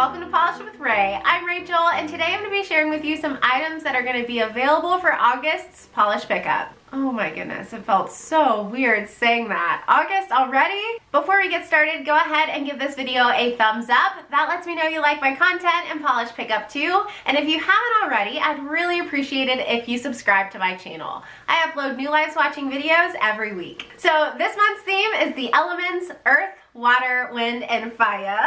welcome to Polish with Ray. I'm Rachel, and today I'm going to be sharing with you some items that are going to be available for August's polish pickup. Oh my goodness, it felt so weird saying that. August already? Before we get started, go ahead and give this video a thumbs up. That lets me know you like my content and polish pickup too. And if you haven't already, I'd really appreciate it if you subscribe to my channel. I upload new live swatching videos every week. So this month's theme is the elements Earth, Water, Wind, and Fire.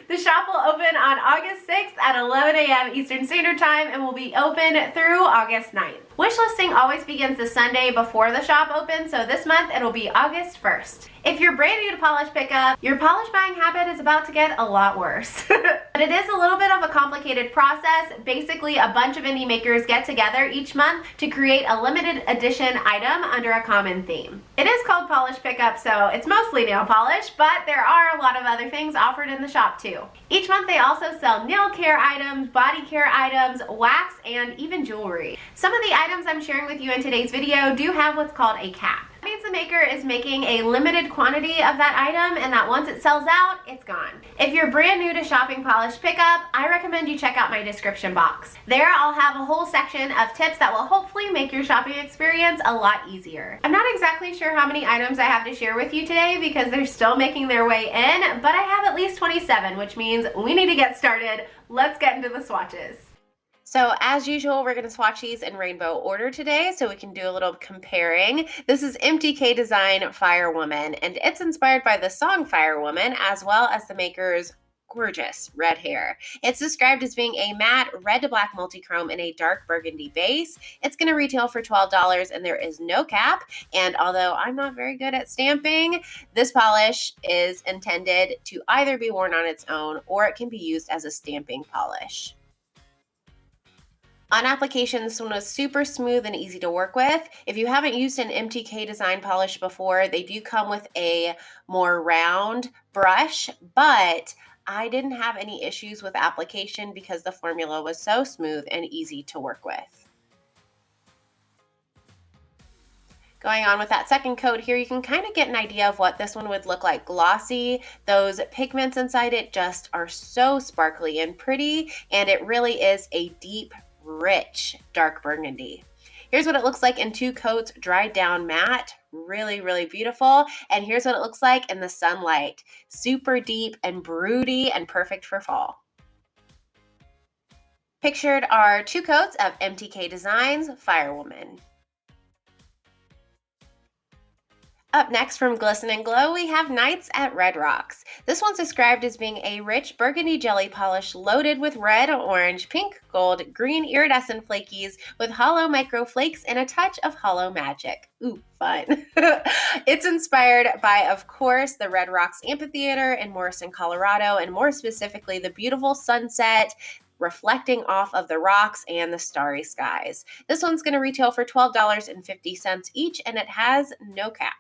The shop will open on August 6th at 11 a.m. Eastern Standard Time and will be open through August 9th. Wishlisting always begins the Sunday before the shop opens, so this month it'll be August 1st. If you're brand new to polish pickup, your polish buying habit is about to get a lot worse. But it is a little bit of a complicated process. Basically, a bunch of indie makers get together each month to create a limited edition item under a common theme. It is called polish pickup, so it's mostly nail polish, but there are a lot of other things offered in the shop too. Each month they also sell nail care items, body care items, wax, and even jewelry. Some of the items I'm sharing with you in today's video do have what's called a cap. That means the maker is making a limited quantity of that item and that once it sells out, it's gone. If you're brand new to shopping polish pickup, I recommend you check out my description box. There I'll have a whole section of tips that will hopefully make your shopping experience a lot easier. I'm not exactly sure how many items I have to share with you today because they're still making their way in, but I have at least 27, which means we need to get started. Let's get into the swatches. So as usual, we're going to swatch these in rainbow order today so we can do a little comparing. This is MTK Design Firewoman, and it's inspired by the song Firewoman as well as the maker's gorgeous red hair. It's described as being a matte red to black multi-chrome in a dark burgundy base. It's going to retail for $12 and there is no cap. And although I'm not very good at stamping, this polish is intended to either be worn on its own or it can be used as a stamping polish. On application, this one was super smooth and easy to work with. If you haven't used an MTK design polish before, they do come with a more round brush, but I didn't have any issues with application because the formula was so smooth and easy to work with. Going on with that second coat here, you can kind of get an idea of what this one would look like glossy. Those pigments inside it just are so sparkly and pretty, and it really is a deep, rich dark burgundy. Here's what it looks like in two coats, dried down matte. Really, really beautiful. And here's what it looks like in the sunlight. Super deep and broody and perfect for fall. Pictured are two coats of MTK Design's Firewoman. Up next from Glisten and Glow, we have Nights at Red Rocks. This one's described as being a rich burgundy jelly polish loaded with red, orange, pink, gold, green iridescent flakies with hollow micro flakes and a touch of hollow magic. Ooh, fun. It's inspired by, of course, the Red Rocks Amphitheater in Morrison, Colorado, and more specifically, the beautiful sunset reflecting off of the rocks and the starry skies. This one's going to retail for $12.50 each, and it has no cap.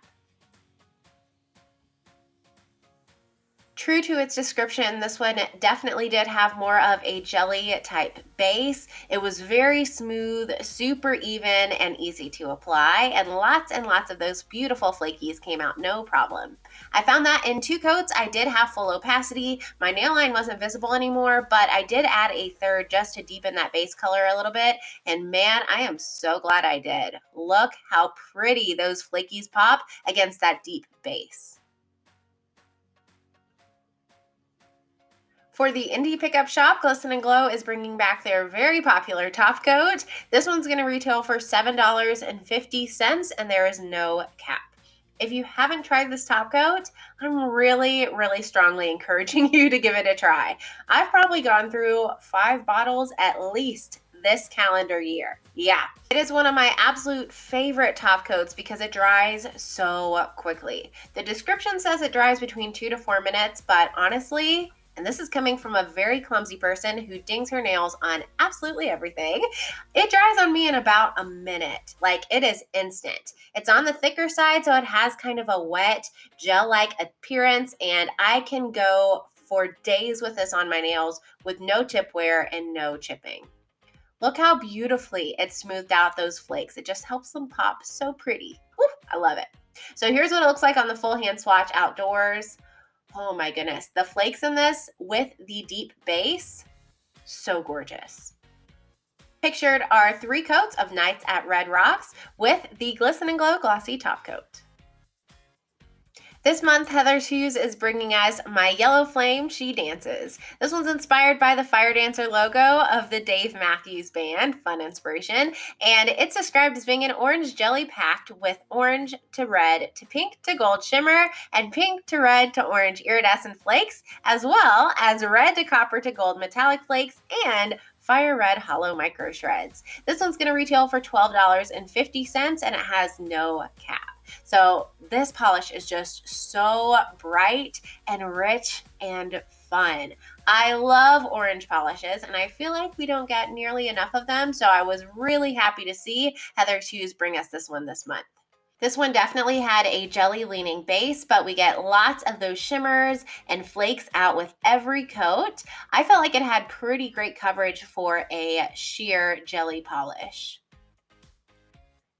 True to its description, this one definitely did have more of a jelly type base. It was very smooth, super even, and easy to apply, and lots of those beautiful flakies came out no problem. I found that in two coats, I did have full opacity. My nail line wasn't visible anymore, but I did add a third just to deepen that base color a little bit, and man, I am so glad I did. Look how pretty those flakies pop against that deep base. For the indie pickup shop, Glisten and Glow is bringing back their very popular top coat. This one's going to retail for $7.50 and there is no cap. If you haven't tried this top coat, I'm really strongly encouraging you to give it a try. I've probably gone through 5 bottles at least this calendar year. Yeah, it is one of my absolute favorite top coats because it dries so quickly. The description says it dries between 2 to 4 minutes, but honestly, and this is coming from a very clumsy person who dings her nails on absolutely everything, it dries on me in about a minute. Like, it is instant. It's on the thicker side, so it has kind of a wet, gel-like appearance, and I can go for days with this on my nails with no tip wear and no chipping. Look how beautifully it smoothed out those flakes. It just helps them pop so pretty. Woo, I love it. So here's what it looks like on the full hand swatch outdoors. Oh my goodness. The flakes in this with the deep base, so gorgeous. Pictured are 3 coats of Nights at Red Rocks with the Glisten and Glow Glossy top coat. This month, Heather's Hues is bringing us My Yellow Flame, She Dances. This one's inspired by the Fire Dancer logo of the Dave Matthews Band, fun inspiration, and it's described as being an orange jelly packed with orange to red to pink to gold shimmer and pink to red to orange iridescent flakes, as well as red to copper to gold metallic flakes and fire red hollow micro shreds. This one's going to retail for $12.50 and it has no cap. So this polish is just so bright and rich and fun. I love orange polishes and I feel like we don't get nearly enough of them, so I was really happy to see Heather's Hues bring us this one this month. This one definitely had a jelly leaning base, but we get lots of those shimmers and flakes out with every coat. I felt like it had pretty great coverage for a sheer jelly polish.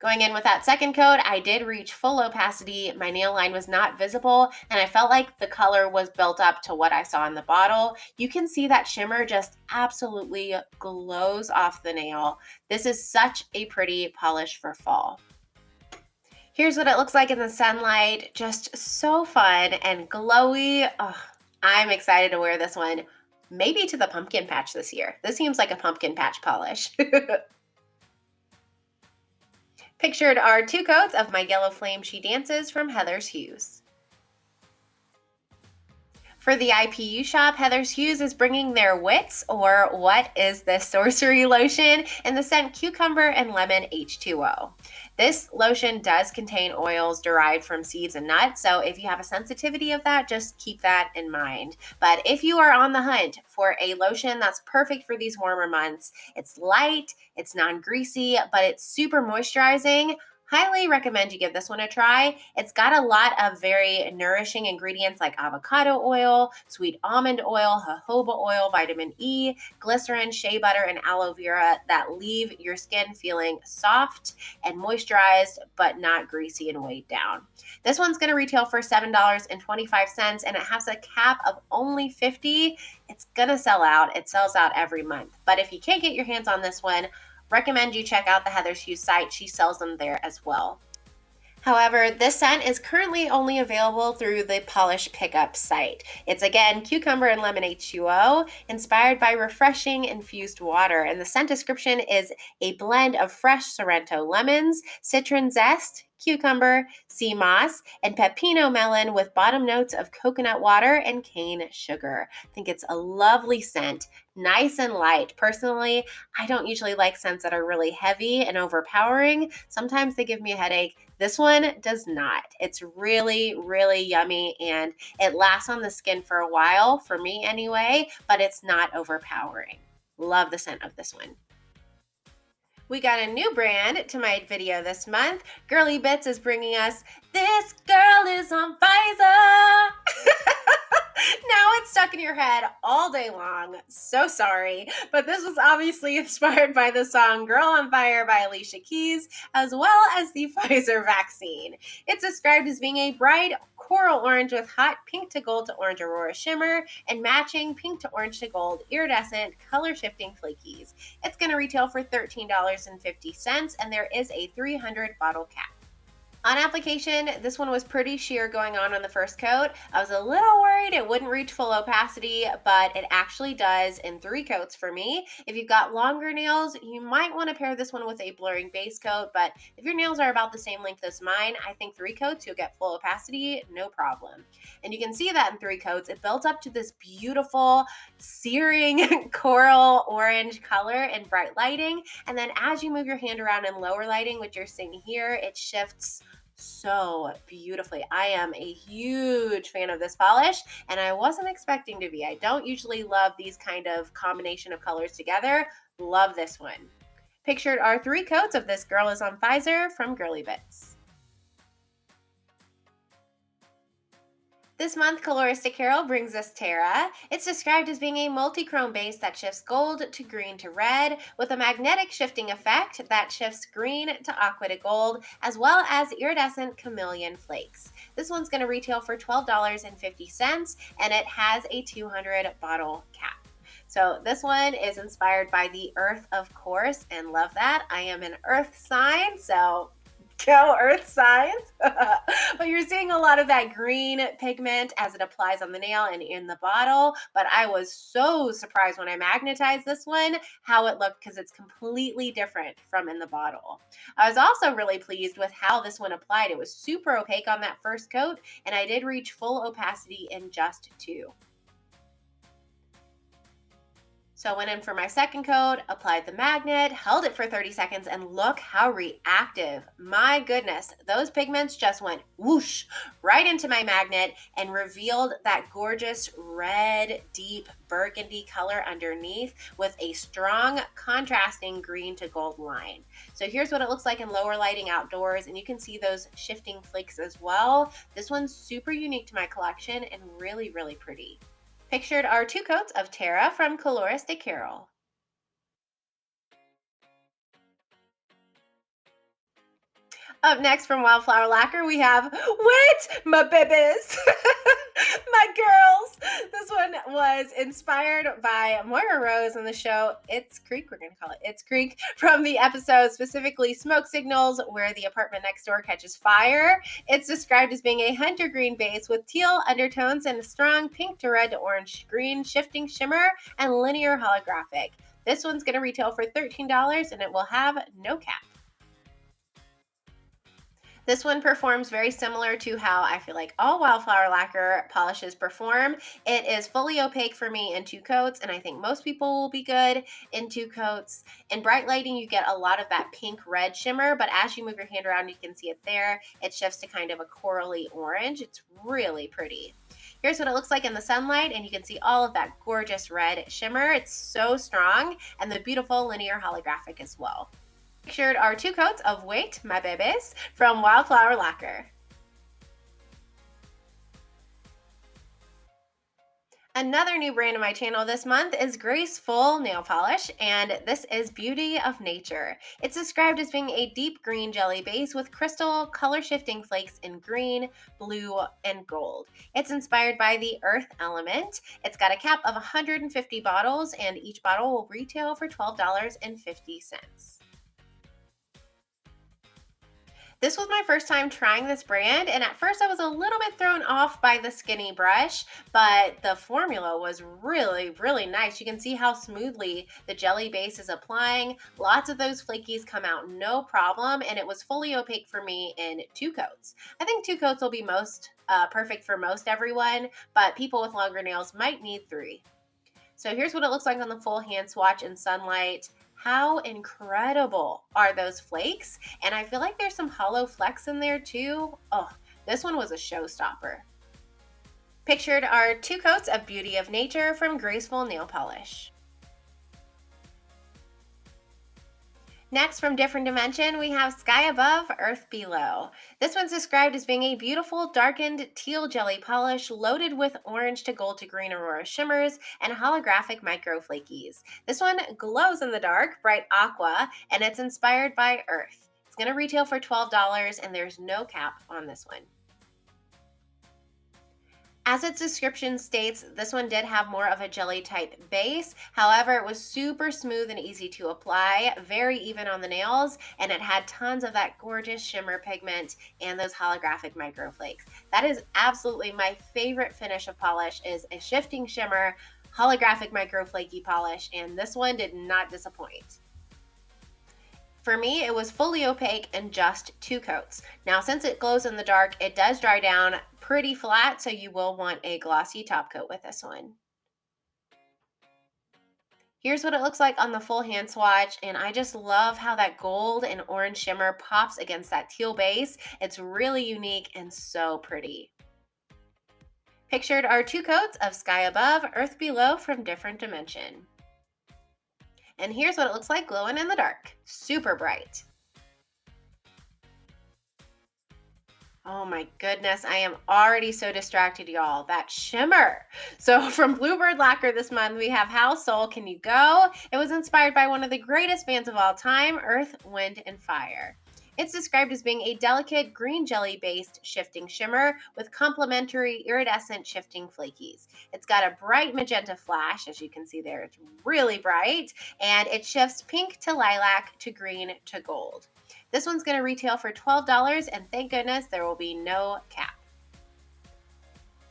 Going in with that second coat, I did reach full opacity. My nail line was not visible, and I felt like the color was built up to what I saw in the bottle. You can see that shimmer just absolutely glows off the nail. This is such a pretty polish for fall. Here's what it looks like in the sunlight. Just so fun and glowy. Oh, I'm excited to wear this one, maybe to the pumpkin patch this year. This seems like a pumpkin patch polish. Pictured are 2 coats of My Yellow Flame, She Dances from Heather's Hues. For the IPU shop, Heather's Hues is bringing their WITS, or What Is This Sorcery lotion, in the scent Cucumber and Lemon H2O. This lotion does contain oils derived from seeds and nuts, so if you have a sensitivity of that, just keep that in mind. But if you are on the hunt for a lotion that's perfect for these warmer months, it's light, it's non-greasy, but it's super moisturizing, highly recommend you give this one a try. It's got a lot of very nourishing ingredients like avocado oil, sweet almond oil, jojoba oil, vitamin E, glycerin, shea butter, and aloe vera that leave your skin feeling soft and moisturized, but not greasy and weighed down. This one's going to retail for $7.25, and it has a cap of only 50. It's going to sell out. It sells out every month. But if you can't get your hands on this one, recommend you check out the Heather's Hues site. She sells them there as well. However, this scent is currently only available through the Polish Pickup site. It's again Cucumber and Lemon H2O, inspired by refreshing infused water. And the scent description is a blend of fresh Sorrento lemons, citron zest, cucumber, sea moss, and pepino melon with bottom notes of coconut water and cane sugar. I think it's a lovely scent, nice and light. Personally, I don't usually like scents that are really heavy and overpowering. Sometimes they give me a headache. This one does not. It's really, really yummy and it lasts on the skin for a while, for me anyway, but it's not overpowering. Love the scent of this one. We got a new brand to my video this month. Girly Bits is bringing us This Girl is on Pfizer. Now it's stuck in your head all day long. So sorry. But this was obviously inspired by the song Girl on Fire by Alicia Keys, as well as the Pfizer vaccine. It's described as being a bright coral orange with hot pink to gold to orange aurora shimmer and matching pink to orange to gold iridescent color shifting flakies. It's going to retail for $13.50, and there is a 300 bottle cap. On application, this one was pretty sheer going on the first coat. I was a little worried it wouldn't reach full opacity, but it actually does in 3 coats for me. If you've got longer nails, you might want to pair this one with a blurring base coat, but if your nails are about the same length as mine, I think 3 coats, you'll get full opacity, no problem. And you can see that in 3 coats, it built up to this beautiful, searing coral orange color in bright lighting. And then as you move your hand around in lower lighting, which you're seeing here, it shifts so beautifully. I am a huge fan of this polish, and I wasn't expecting to be. I don't usually love these kind of combination of colors together. Love this one. Pictured are 3 coats of This Girl is on Pfizer from Girly Bits. This month, Coloristic Carol brings us Terra. It's described as being a multi-chrome base that shifts gold to green to red with a magnetic shifting effect that shifts green to aqua to gold, as well as iridescent chameleon flakes. This one's going to retail for $12.50, and it has a 200 bottle cap. So this one is inspired by the earth, of course, and love that. I am an earth sign, so go earth signs. But you're seeing a lot of that green pigment as it applies on the nail and in the bottle. But I was so surprised when I magnetized this one how it looked, because it's completely different from in the bottle. I was also really pleased with how this one applied. It was super opaque on that first coat, and I did reach full opacity in just 2. So I went in for my second coat, applied the magnet, held it for 30 seconds, and look how reactive. My goodness, those pigments just went whoosh right into my magnet and revealed that gorgeous red, deep burgundy color underneath with a strong contrasting green to gold line. So here's what it looks like in lower lighting outdoors, and you can see those shifting flakes as well. This one's super unique to my collection and really, really pretty. Pictured are 2 coats of Terra from Coloristic Carol. Up next from Wildflower Lacquer, we have WITS, my Bebes, my girls. This one was inspired by Moira Rose in the show It's Creek. We're going to call it It's Creek, from the episode specifically Smoke Signals, where the apartment next door catches fire. It's described as being a hunter green base with teal undertones and a strong pink to red to orange green shifting shimmer and linear holographic. This one's going to retail for $13, and it will have no cap. This one performs very similar to how I feel like all Wildflower Lacquer polishes perform. It is fully opaque for me in 2 coats, and I think most people will be good in 2 coats. In bright lighting, you get a lot of that pink-red shimmer, but as you move your hand around, you can see it there. It shifts to kind of a corally orange. It's really pretty. Here's what it looks like in the sunlight, and you can see all of that gorgeous red shimmer. It's so strong, and the beautiful linear holographic as well. Pictured are 2 coats of Wait, My Bebes from Wildflower Lacquer. Another new brand on my channel this month is Graceful nail polish, and this is Beauty of Nature. It's described as being a deep green jelly base with crystal color shifting flakes in green, blue, and gold. It's inspired by the earth element. It's got a cap of 150 bottles, and each bottle will retail for $12.50. This was my first time trying this brand, and at first I was a little bit thrown off by the skinny brush, but the formula was really, really nice. You can see how smoothly the jelly base is applying. Lots of those flakies come out no problem, and it was fully opaque for me in 2 coats. I think 2 coats will be perfect for most everyone, but people with longer nails might need 3. So here's what it looks like on the full hand swatch in sunlight. How incredible are those flakes? And I feel like there's some hollow flecks in there too. Oh, this one was a showstopper. Pictured are 2 coats of Beauty of Nature from Graceful nail polish. Next, from Different Dimension, we have Sky Above, Earth Below. This one's described as being a beautiful, darkened teal jelly polish loaded with orange to gold to green aurora shimmers and holographic micro flakies. This one glows in the dark, bright aqua, and it's inspired by Earth. It's going to retail for $12, and there's no cap on this one. As its description states, this one did have more of a jelly type base. However, it was super smooth and easy to apply, very even on the nails, and it had tons of that gorgeous shimmer pigment and those holographic microflakes. That is absolutely my favorite finish of polish, is a shifting shimmer, holographic microflaky polish, and this one did not disappoint. For me, it was fully opaque in just 2 coats. Now, since it glows in the dark, it does dry down pretty flat, so you will want a glossy top coat with this one. Here's what it looks like on the full hand swatch, and I just love how that gold and orange shimmer pops against that teal base. It's really unique and so pretty. Pictured are 2 coats of Sky Above, Earth Below from Different Dimension. And here's what it looks like glowing in the dark. Super bright. Oh my goodness, I am already so distracted, y'all. That shimmer. So from Bluebird Lacquer this month, we have How Soul Can You Go? It was inspired by one of the greatest bands of all time, Earth, Wind, and Fire. It's described as being a delicate green jelly-based shifting shimmer with complementary iridescent shifting flakies. It's got a bright magenta flash, as you can see there. It's really bright, and it shifts pink to lilac to green to gold. This one's going to retail for $12, and thank goodness there will be no cap.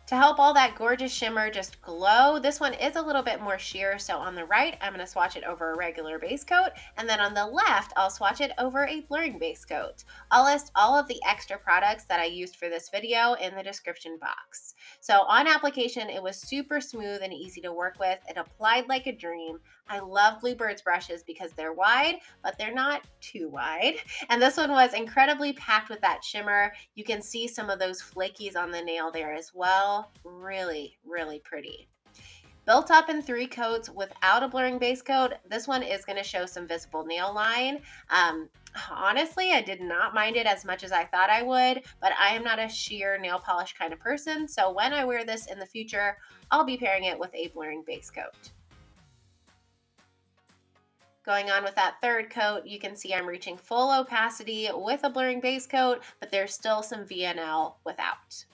To help all that gorgeous shimmer just glow, this one is a little bit more sheer, so on the right, I'm going to swatch it over a regular base coat, and then on the left, I'll swatch it over a blurring base coat. I'll list all of the extra products that I used for this video in the description box. So on application, it was super smooth and easy to work with. It applied like a dream. I love Bluebird's brushes because they're wide, but they're not too wide. And this one was incredibly packed with that shimmer. You can see some of those flakies on the nail there as well. Really, really pretty. Built up in 3 coats without a blurring base coat, this one is going to show some visible nail line. Honestly, I did not mind it as much as I thought I would, but I am not a sheer nail polish kind of person, so when I wear this in the future, I'll be pairing it with a blurring base coat. Going on with that 3rd coat, you can see I'm reaching full opacity with a blurring base coat, but there's still some VNL without.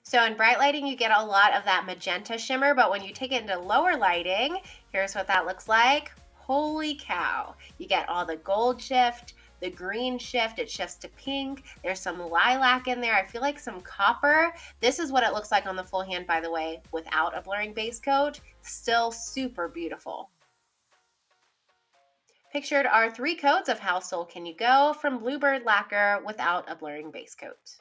So in bright lighting, you get a lot of that magenta shimmer, but when you take it into lower lighting, here's what that looks like. Holy cow. You get all the gold shift, the green shift, it shifts to pink. There's some lilac in there. I feel like some copper. This is what it looks like on the full hand, by the way, without a blurring base coat. Still super beautiful. Pictured are 3 coats of How Soul Can You Go from Bluebird Lacquer without a blurring base coat.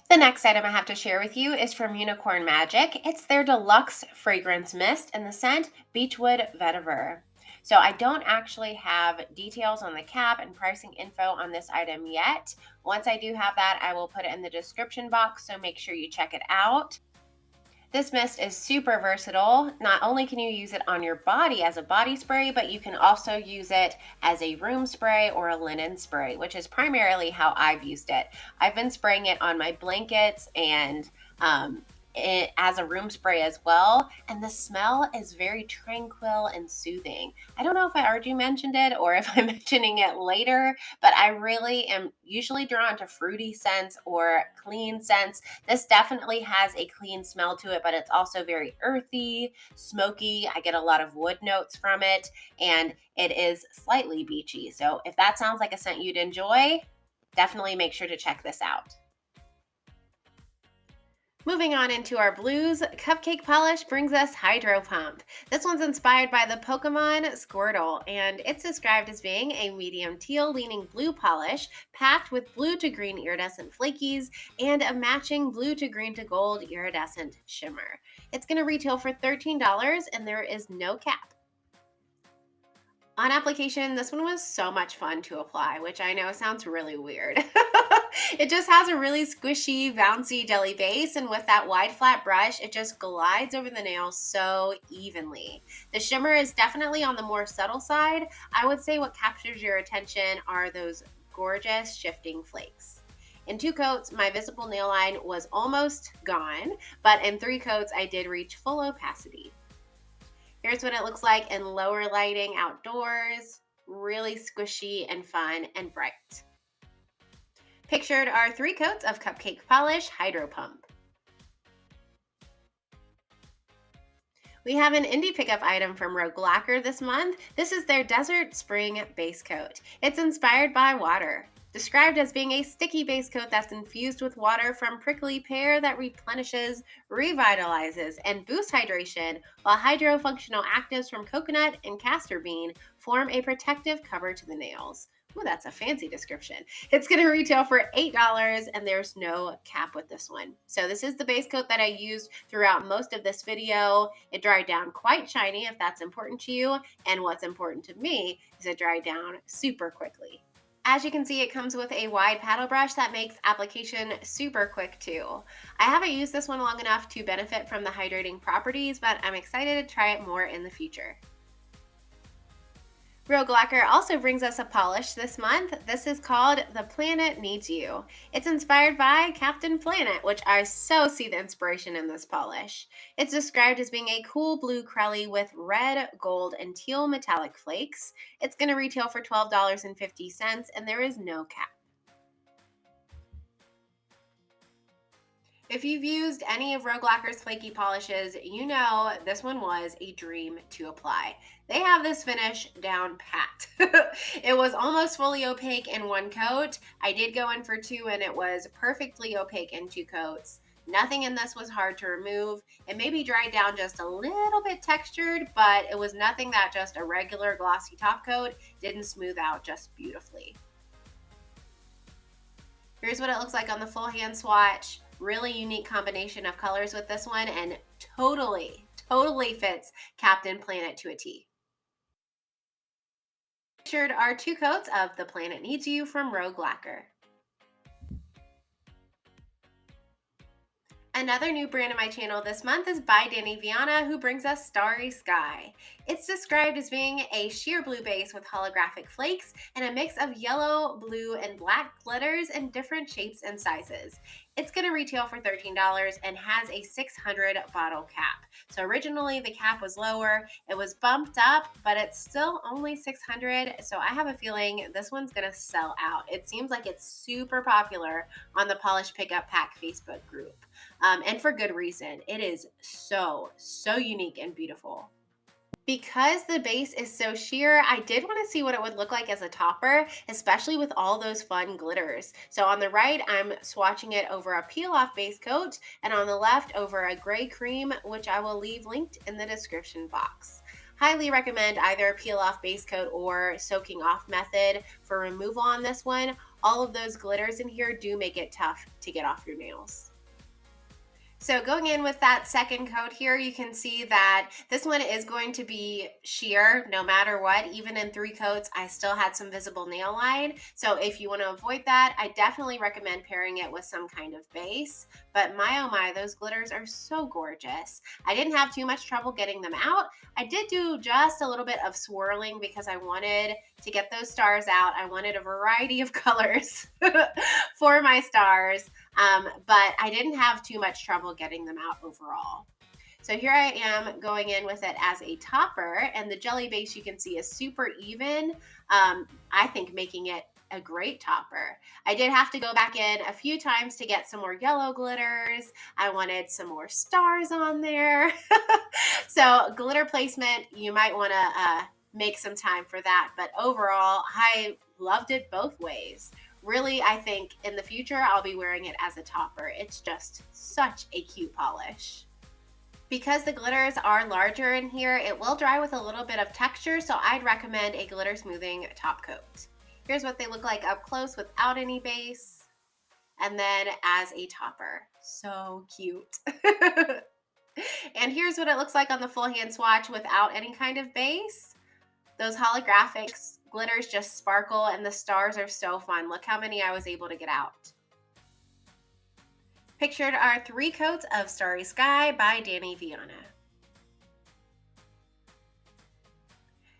The next item I have to share with you is from Unicorn Magic. It's their Deluxe Fragrance Mist in the scent Beechwood Vetiver. So I don't actually have details on the cap and pricing info on this item yet. Once I do have that, I will put it in the description box, so make sure you check it out. This mist is super versatile. Not only can you use it on your body as a body spray, but you can also use it as a room spray or a linen spray, which is primarily how I've used it. I've been spraying it on my blankets and as a room spray as well, and the smell is very tranquil and soothing. I don't know if I already mentioned it or if I'm mentioning it later, but I really am usually drawn to fruity scents or clean scents. This definitely has a clean smell to it, but it's also very earthy, smoky. I get a lot of wood notes from it, and it is slightly beachy. So if that sounds like a scent you'd enjoy, definitely make sure to check this out. Moving on into our blues, Cupcake Polish brings us Hydro Pump. This one's inspired by the Pokemon Squirtle, and it's described as being a medium teal leaning blue polish packed with blue to green iridescent flakies and a matching blue to green to gold iridescent shimmer. It's going to retail for $13, and there is no cap. On application, this one was so much fun to apply, which I know sounds really weird. It just has a really squishy, bouncy jelly base, and with that wide flat brush, it just glides over the nail so evenly. The shimmer is definitely on the more subtle side. I would say what captures your attention are those gorgeous shifting flakes. In 2 coats, my visible nail line was almost gone, but in 3 coats, I did reach full opacity. Here's what it looks like in lower lighting outdoors. Really squishy and fun and bright. Pictured are 3 coats of Cupcake Polish Hydro Pump. We have an indie pickup item from Rogue Lacquer this month. This is their Desert Spring Base Coat. It's inspired by water. Described as being a sticky base coat that's infused with water from prickly pear that replenishes, revitalizes, and boosts hydration, while hydrofunctional actives from coconut and castor bean form a protective cover to the nails. Ooh, that's a fancy description. It's going to retail for $8, and there's no cap with this one. So this is the base coat that I used throughout most of this video. It dried down quite shiny if that's important to you, and what's important to me is it dried down super quickly. As you can see, it comes with a wide paddle brush that makes application super quick too. I haven't used this one long enough to benefit from the hydrating properties, but I'm excited to try it more in the future. Rogue Lacquer also brings us a polish this month. This is called The Planet Needs You. It's inspired by Captain Planet, which I so see the inspiration in this polish. It's described as being a cool blue crelly with red, gold, and teal metallic flakes. It's going to retail for $12.50, and there is no cap. If you've used any of Rogue Lacquer's flaky polishes, you know this one was a dream to apply. They have this finish down pat. It was almost fully opaque in one coat. I did go in for two and it was perfectly opaque in two coats. Nothing in this was hard to remove. It maybe dried down just a little bit textured, but it was nothing that just a regular glossy top coat didn't smooth out just beautifully. Here's what it looks like on the full hand swatch. Really unique combination of colors with this one, and totally fits Captain Planet to a T. Pictured are two coats of The Planet Needs You from Rogue Lacquer. Another new brand on my channel this month is by Danny Viana, who brings us Starry Sky. It's described as being a sheer blue base with holographic flakes and a mix of yellow, blue, and black glitters in different shapes and sizes. It's going to retail for $13 and has a 600 bottle cap. So originally the cap was lower, it was bumped up, but it's still only 600. So I have a feeling this one's going to sell out. It seems like it's super popular on the Polish Pickup Pack Facebook group. And for good reason. It is so unique and beautiful. Because the base is so sheer, I did want to see what it would look like as a topper, especially with all those fun glitters. So on the right, I'm swatching it over a peel-off base coat, and on the left over a gray cream, which I will leave linked in the description box. Highly recommend either a peel-off base coat or soaking off method for removal on this one. All of those glitters in here do make it tough to get off your nails. So going in with that second coat here, you can see that this one is going to be sheer no matter what. Even in three coats, I still had some visible nail line. So if you want to avoid that, I definitely recommend pairing it with some kind of base. But my oh my, those glitters are so gorgeous. I didn't have too much trouble getting them out. I did do just a little bit of swirling because I wanted to get those stars out. I wanted a variety of colors for my stars. But I didn't have too much trouble getting them out overall. So here I am going in with it as a topper, and the jelly base you can see is super even. I think making it a great topper. I did have to go back in a few times to get some more yellow glitters. I wanted some more stars on there. So glitter placement, you might want to make some time for that. But overall, I loved it both ways. Really, I think in the future, I'll be wearing it as a topper. It's just such a cute polish. Because the glitters are larger in here, it will dry with a little bit of texture, so I'd recommend a glitter smoothing top coat. Here's what they look like up close without any base, and then as a topper. So cute. And here's what it looks like on the full hand swatch without any kind of base. Those holographic glitters just sparkle and the stars are so fun. Look how many I was able to get out. Pictured are three coats of Starry Sky by Danny Viana.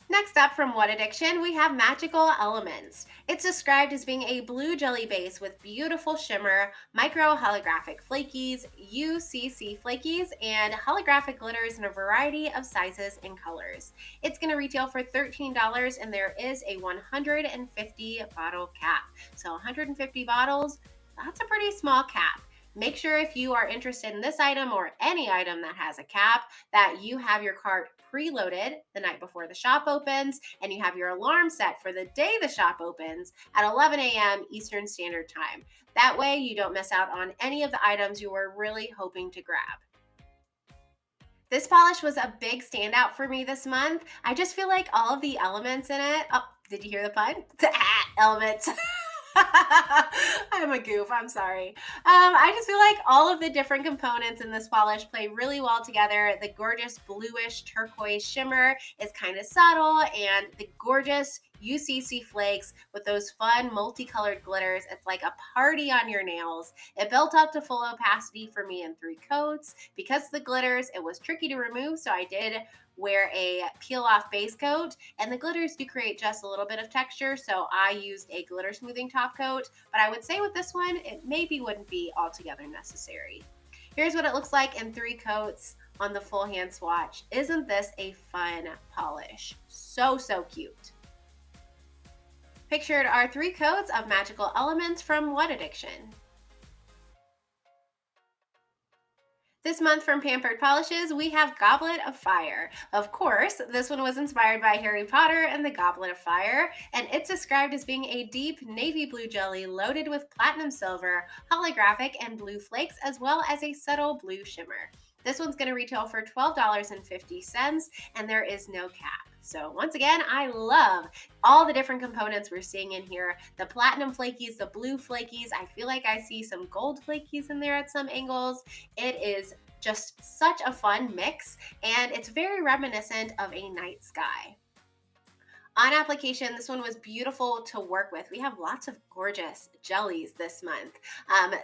Next up from What Addiction, we have Magical Elements. It's described as being a blue jelly base with beautiful shimmer, micro holographic flakies, UCC flakies, and holographic glitters in a variety of sizes and colors. It's going to retail for $13 and there is a 150 bottle cap. So 150 bottles, that's a pretty small cap. Make sure if you are interested in this item or any item that has a cap that you have your cart preloaded the night before the shop opens and you have your alarm set for the day the shop opens at 11 a.m. Eastern Standard Time. That way you don't miss out on any of the items you were really hoping to grab. This polish was a big standout for me this month. I just feel like all of the elements in it, oh, did you hear the pun? Elements. I'm a goof, I'm sorry. I just feel like all of the different components in this polish play really well together. The gorgeous bluish turquoise shimmer is kind of subtle, and the gorgeous UCC flakes with those fun multicolored glitters, it's like a party on your nails. It built up to full opacity for me in three coats. Because of the glitters, it was tricky to remove, so I did wear a peel off base coat, and the glitters do create just a little bit of texture, so I used a glitter smoothing top coat, but I would say with this one it maybe wouldn't be altogether necessary. Here's what it looks like in 3 coats on the full hand swatch. Isn't this a fun polish? So cute. Pictured are 3 coats of magical elements from What Addiction. This month from Pampered Polishes, we have Goblet of Fire. Of course, this one was inspired by Harry Potter and the Goblet of Fire, and it's described as being a deep navy blue jelly loaded with platinum silver, holographic, and blue flakes, as well as a subtle blue shimmer. This one's going to retail for $12.50, and there is no cap. So once again, I love all the different components we're seeing in here. The platinum flakies, the blue flakies. I feel like I see some gold flakies in there at some angles. It is just such a fun mix, and it's very reminiscent of a night sky. On application, this one was beautiful to work with. We have lots of gorgeous jellies this month.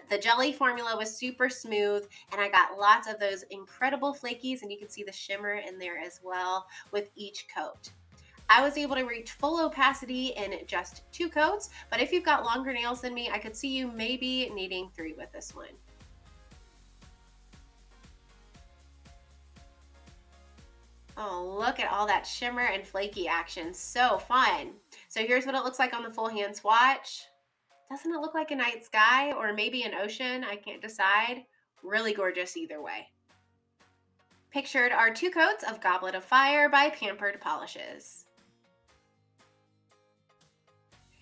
The jelly formula was super smooth, and I got lots of those incredible flakies, and you can see the shimmer in there as well with each coat. I was able to reach full opacity in just 2 coats, but if you've got longer nails than me, I could see you maybe needing 3 with this one. Oh, look at all that shimmer and flaky action. So fun. So here's what it looks like on the full hand swatch. Doesn't it look like a night sky or maybe an ocean? I can't decide. Really gorgeous either way. Pictured are 2 coats of Goblet of Fire by Pampered Polishes.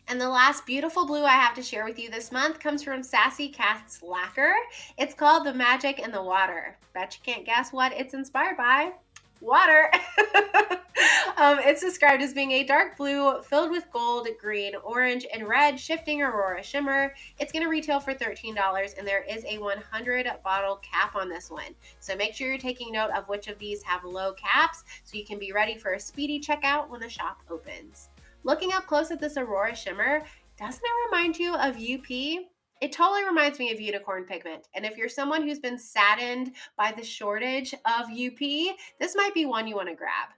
And the last beautiful blue I have to share with you this month comes from Sassy Lacquer. It's called The Magic in the Water. Bet you can't guess what it's inspired by. Water. It's described as being a dark blue filled with gold, green, orange, and red shifting aurora shimmer. It's going to retail for $13, and there is a 100 bottle cap on this one. So make sure you're taking note of which of these have low caps so you can be ready for a speedy checkout when the shop opens. Looking up close at this aurora shimmer, doesn't it remind you of UP? It totally reminds me of unicorn pigment. And if you're someone who's been saddened by the shortage of UP, this might be one you want to grab.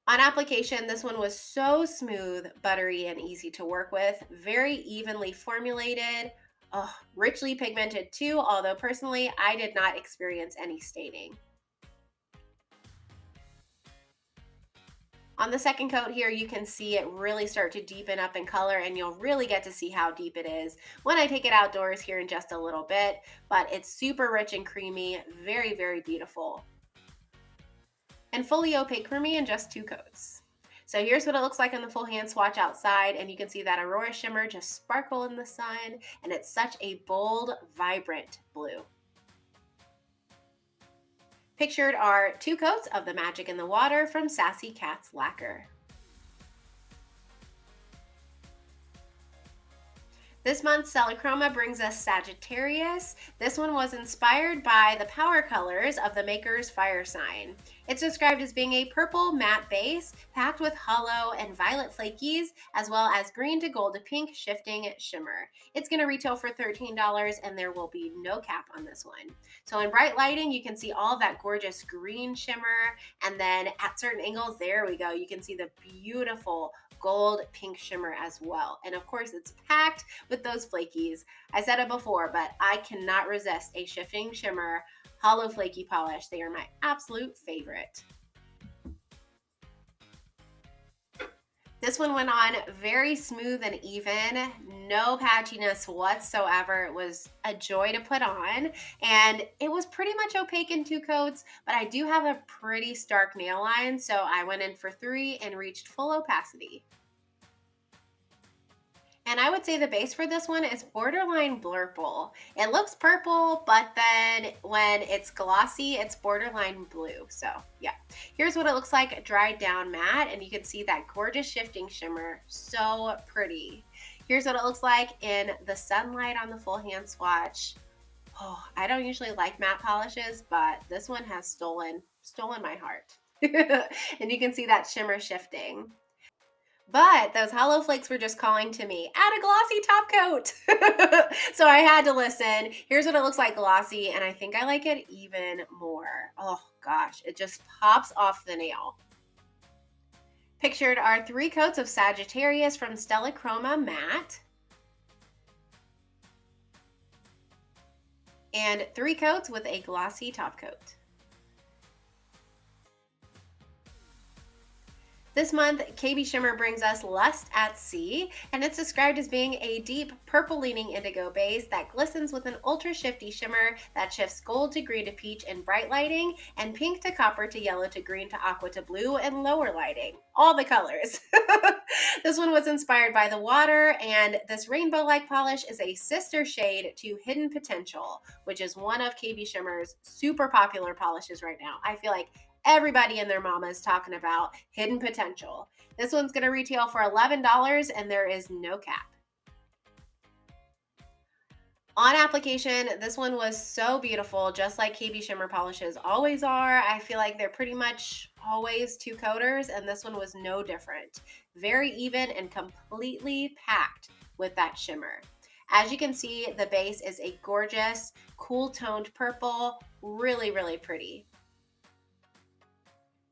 On application, this one was so smooth, buttery, and easy to work with. Very evenly formulated, richly pigmented too, although personally, I did not experience any staining. On the second coat here, you can see it really start to deepen up in color, and you'll really get to see how deep it is when I take it outdoors here in just a little bit, but it's super rich and creamy, very beautiful. And fully opaque for me in just 2 coats. So here's what it looks like on the full hand swatch outside, and you can see that aurora shimmer just sparkle in the sun, and it's such a bold, vibrant blue. Pictured are 2 coats of The Magic in the Water from Sassy Lacquer. This month's Celichroma brings us Sagittarius. This one was inspired by the power colors of the maker's fire sign. It's described as being a purple matte base packed with hollow and violet flakies, as well as green to gold to pink shifting shimmer. It's going to retail for $13, and there will be no cap on this one. So in bright lighting, you can see all of that gorgeous green shimmer, and then at certain angles, there we go, you can see the beautiful gold pink shimmer as well. And of course, it's packed with those flakies. I said it before, but I cannot resist a shifting shimmer hollow flaky polish. They are my absolute favorite. This one went on very smooth and even, no patchiness whatsoever. It was a joy to put on, and it was pretty much opaque in 2 coats, but I do have a pretty stark nail line, so I went in for 3 and reached full opacity. And I would say the base for this one is borderline blurple. It looks purple, but then when it's glossy, it's borderline blue. So yeah, here's what it looks like dried down matte, and you can see that gorgeous shifting shimmer. So pretty. Here's what it looks like in the sunlight on the full hand swatch. Oh, I don't usually like matte polishes, but this one has stolen my heart. And you can see that shimmer shifting. But those hollow flakes were just calling to me, add a glossy top coat. So I had to listen. Here's what it looks like glossy, and I think I like it even more. Oh gosh, it just pops off the nail. Pictured are 3 coats of Sagittarius from Stella Chroma Matte. And 3 coats with a glossy top coat. This month, KB Shimmer brings us Lust at Sea, and it's described as being a deep purple-leaning indigo base that glistens with an ultra-shifty shimmer that shifts gold to green to peach in bright lighting, and pink to copper to yellow to green to aqua to blue in lower lighting. All the colors. This one was inspired by the water, and this rainbow-like polish is a sister shade to Hidden Potential, which is one of KB Shimmer's super popular polishes right now. I feel like everybody and their mama is talking about Hidden Potential. This one's going to retail for $11 and there is no cap. On application, this one was so beautiful, just like KB Shimmer polishes always are. I feel like they're pretty much always 2 coaters, and this one was no different. Very even and completely packed with that shimmer. As you can see, the base is a gorgeous, cool toned purple, really, really pretty.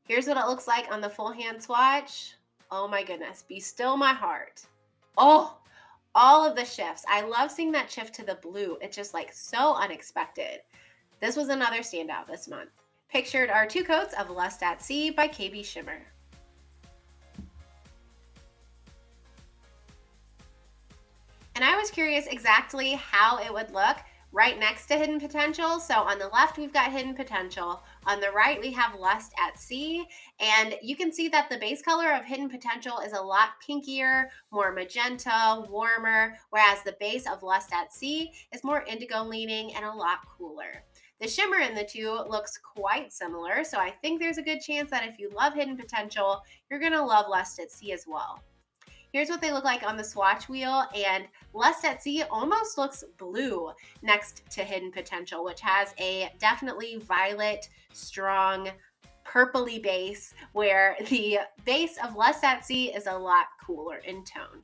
Here's what it looks like on the full hand swatch. Oh my goodness, be still my heart. Oh, all of the shifts. I love seeing that shift to the blue. It's just like so unexpected. This was another standout this month. Pictured are 2 coats of Lust at Sea by KB Shimmer. And I was curious exactly how it would look right next to Hidden Potential. So on the left, we've got Hidden Potential. On the right, we have Lust at Sea. And you can see that the base color of Hidden Potential is a lot pinkier, more magenta, warmer, whereas the base of Lust at Sea is more indigo leaning and a lot cooler. The shimmer in the 2 looks quite similar, so I think there's a good chance that if you love Hidden Potential, you're gonna love Lust at Sea as well. Here's what they look like on the swatch wheel, and Lust at Sea almost looks blue next to Hidden Potential, which has a definitely violet, strong, purpley base, where the base of Lust at Sea is a lot cooler in tone.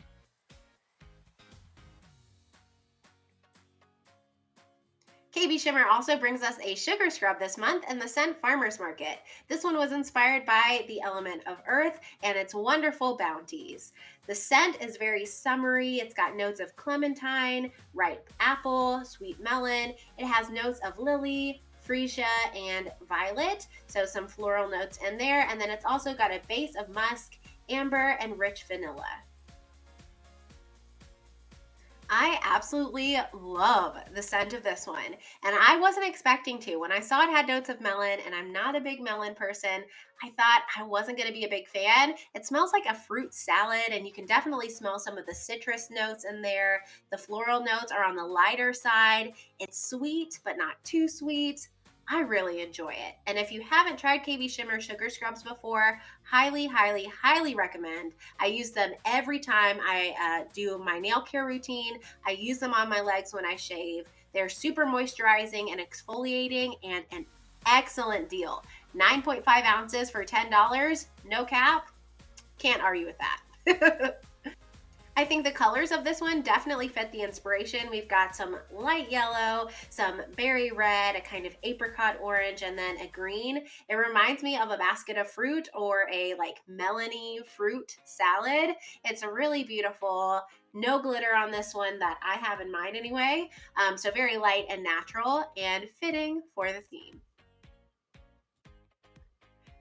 KB Shimmer also brings us a sugar scrub this month in the Scent Farmers Market. This one was inspired by the element of earth and its wonderful bounties. The scent is very summery. It's got notes of clementine, ripe apple, sweet melon. It has notes of lily, freesia, and violet, so some floral notes in there. And then it's also got a base of musk, amber, and rich vanilla. I absolutely love the scent of this one, and I wasn't expecting to. When I saw it had notes of melon, and I'm not a big melon person, I thought I wasn't going to be a big fan. It smells like a fruit salad, and you can definitely smell some of the citrus notes in there. The floral notes are on the lighter side. It's sweet, but not too sweet. I really enjoy it. And if you haven't tried KB Shimmer Sugar Scrubs before, highly, highly, highly recommend. I use them every time I do my nail care routine. I use them on my legs when I shave. They're super moisturizing and exfoliating, and an excellent deal. 9.5 ounces for $10, no cap. Can't argue with that. I think the colors of this one definitely fit the inspiration. We've got some light yellow, some berry red, a kind of apricot orange, and then a green. It reminds me of a basket of fruit or a like melony fruit salad. It's really beautiful. No glitter on this one that I have in mind anyway. So very light and natural and fitting for the theme.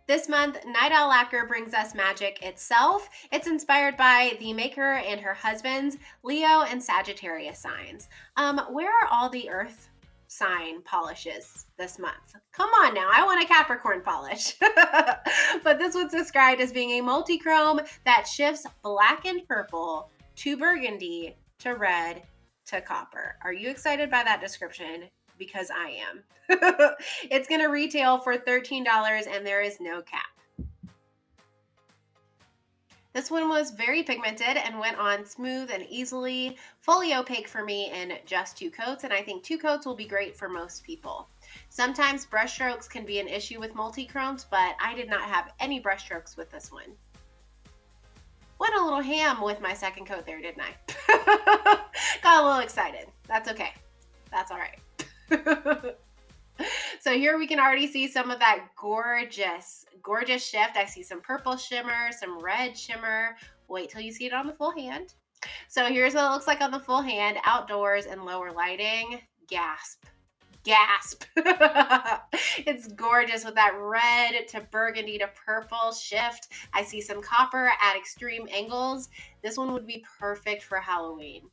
This month, Night Owl Lacquer brings us magic itself. It's inspired by the maker and her husband's Leo and Sagittarius signs. Where are all the earth sign polishes this month? Come on now, I want a Capricorn polish. But this one's described as being a multi-chrome that shifts black and purple to burgundy to red to copper. Are you excited by that description? Because I am. It's going to retail for $13 and there is no cap. This one was very pigmented and went on smooth and easily, fully opaque for me in just 2 coats, and I think 2 coats will be great for most people. Sometimes brush strokes can be an issue with multi-chromes, but I did not have any brush strokes with this one. Went a little ham with my second coat there, didn't I? Got a little excited. That's okay. That's all right. So here we can already see some of that gorgeous shift. I see some purple shimmer, some red shimmer. Wait till you see it on the full hand. So here's what it looks like on the full hand, outdoors and lower lighting. Gasp. Gasp. It's gorgeous with that red to burgundy to purple shift. I see some copper at extreme angles. This one would be perfect for Halloween.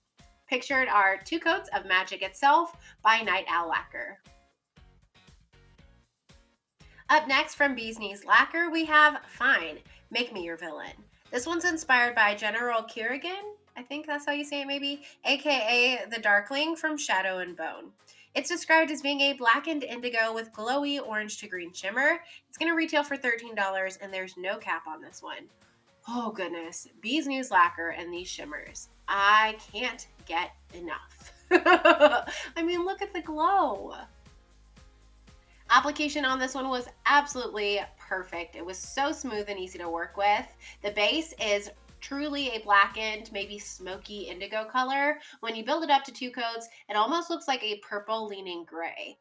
Pictured are 2 coats of Magic Itself by Night Owl Lacquer. Up next from Laylas Lacquer, we have Fine, Make Me Your Villain. This one's inspired by General Kerrigan, I think that's how you say it maybe, aka the Darkling from Shadow and Bone. It's described as being a blackened indigo with glowy orange to green shimmer. It's going to retail for $13 and there's no cap on this one. Oh goodness, Laylas Lacquer and these shimmers. I can't get enough. I mean, look at the glow. Application on this one was absolutely perfect. It was so smooth and easy to work with. The base is truly a blackened, maybe smoky indigo color. When you build it up to 2 coats, it almost looks like a purple leaning gray.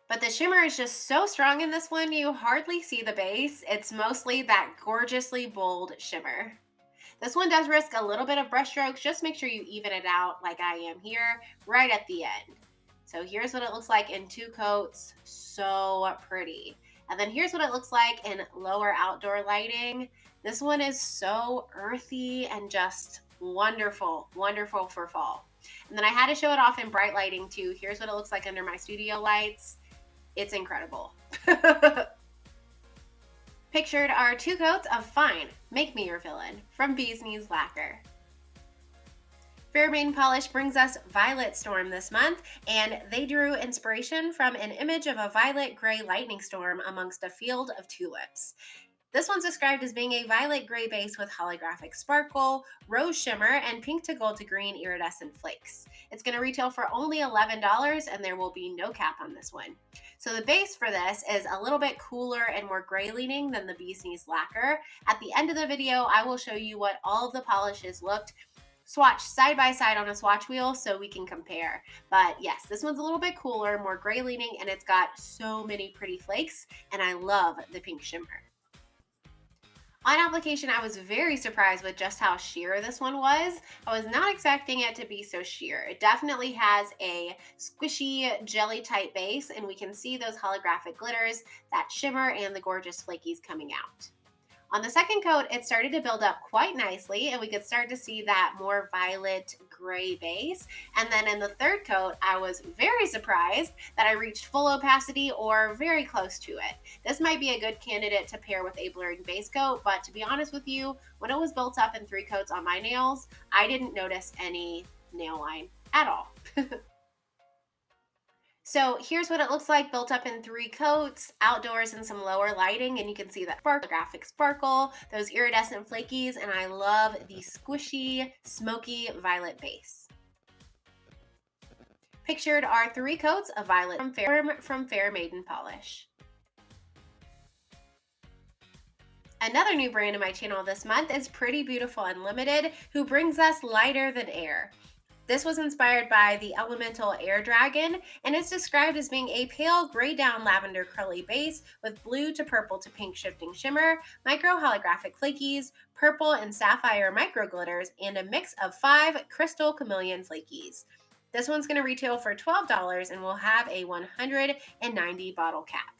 But the shimmer is just so strong in this one, you hardly see the base. It's mostly that gorgeously bold shimmer. This one does risk a little bit of brush strokes. Just make sure you even it out like I am here, right at the end. So here's what it looks like in 2 coats. So pretty. And then here's what it looks like in lower outdoor lighting. This one is so earthy and just wonderful, wonderful for fall. And then I had to show it off in bright lighting too. Here's what it looks like under my studio lights. It's incredible. Pictured are 2 coats of Fine, Make Me Your Villain from Laylas Lacquer. Fair Maiden Polish brings us Violet Storm this month, and they drew inspiration from an image of a violet gray lightning storm amongst a field of tulips. This one's described as being a violet gray base with holographic sparkle, rose shimmer, and pink to gold to green iridescent flakes. It's going to retail for only $11 and there will be no cap on this one. So the base for this is a little bit cooler and more gray leaning than the Laylas Lacquer. At the end of the video, I will show you what all of the polishes looked swatch side by side on a swatch wheel so we can compare. But yes, this one's a little bit cooler, more gray leaning, and it's got so many pretty flakes, and I love the pink shimmer. On application, I was very surprised with just how sheer this one was. I was not expecting it to be so sheer. It definitely has a squishy jelly type base, and we can see those holographic glitters, that shimmer, and the gorgeous flakies coming out. On the second coat, it started to build up quite nicely, and we could start to see that more violet gray base. And then in the third coat, I was very surprised that I reached full opacity or very close to it. This might be a good candidate to pair with a blurring base coat, but to be honest with you, when it was built up in 3 coats on my nails, I didn't notice any nail line at all. So here's what it looks like built up in 3 coats, outdoors in some lower lighting, and you can see that graphic sparkle, those iridescent flakies, and I love the squishy, smoky violet base. Pictured are 3 coats of violet from Fair Maiden Polish. Another new brand in my channel this month is Pretty Beautiful Unlimited, who brings us Lighter Than Air. This was inspired by the elemental air dragon, and it's described as being a pale gray down lavender curly base with blue to purple to pink shifting shimmer, micro holographic flakies, purple and sapphire micro glitters, and a mix of 5 crystal chameleon flakies. This one's going to retail for $12 and will have a 190 bottle cap.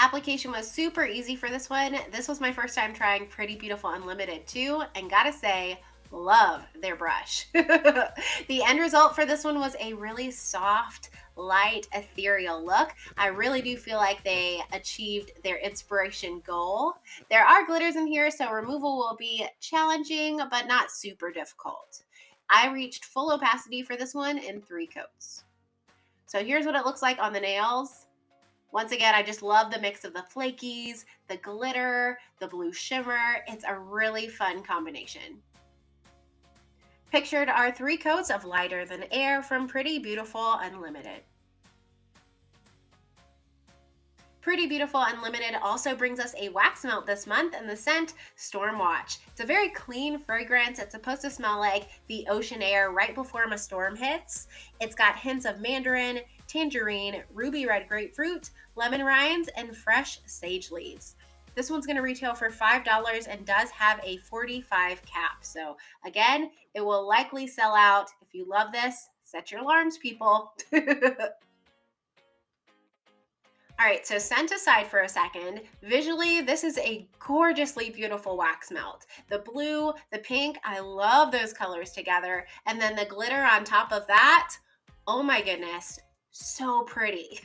Application was super easy for this one. This was my first time trying Pretty Beautiful Unlimited too, and gotta say, love their brush. The end result for this one was a really soft, light, ethereal look. I really do feel like they achieved their inspiration goal. There are glitters in here, so removal will be challenging, but not super difficult. I reached full opacity for this one in 3 coats. So here's what it looks like on the nails. Once again, I just love the mix of the flakies, the glitter, the blue shimmer. It's a really fun combination. Pictured are 3 coats of Lighter Than Air from Pretty Beautiful Unlimited. Pretty Beautiful Unlimited also brings us a wax melt this month in the scent Storm Watch. It's a very clean fragrance. It's supposed to smell like the ocean air right before a storm hits. It's got hints of mandarin, tangerine, ruby red grapefruit, lemon rinds, and fresh sage leaves. This one's going to retail for $5 and does have a 45 cap. So again, it will likely sell out. If you love this, set your alarms, people. All right, so scent aside for a second, visually, this is a gorgeously beautiful wax melt. The blue, the pink, I love those colors together. And then the glitter on top of that, oh my goodness, so pretty.